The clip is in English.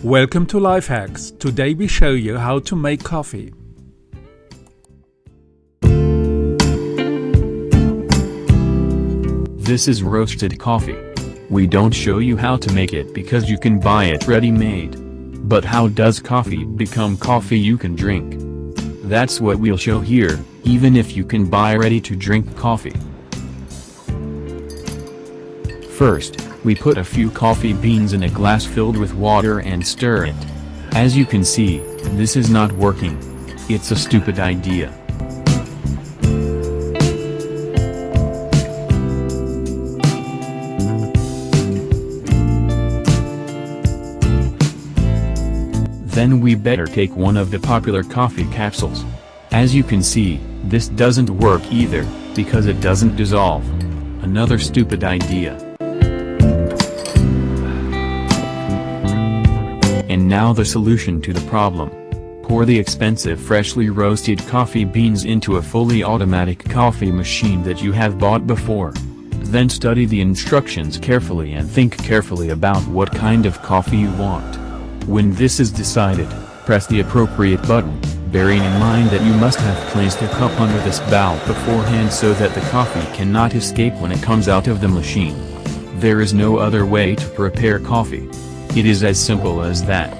Welcome to Life Hacks. Today we show you how to make coffee. This is roasted coffee. We don't show you how to make it because you can buy it ready-made. But how does coffee become coffee you can drink? That's what we'll show here, even if you can buy ready-to-drink coffee. First, we put a few coffee beans in a glass filled with water and stir it. As you can see, this is not working. It's a stupid idea. Then we better take one of the popular coffee capsules. As you can see, this doesn't work either, because it doesn't dissolve. Another stupid idea. And now the solution to the problem. Pour the expensive freshly roasted coffee beans into a fully automatic coffee machine that you have bought before. Then study the instructions carefully and think carefully about what kind of coffee you want. When this is decided, press the appropriate button, bearing in mind that you must have placed a cup under this valve beforehand so that the coffee cannot escape when it comes out of the machine. There is no other way to prepare coffee. It is as simple as that.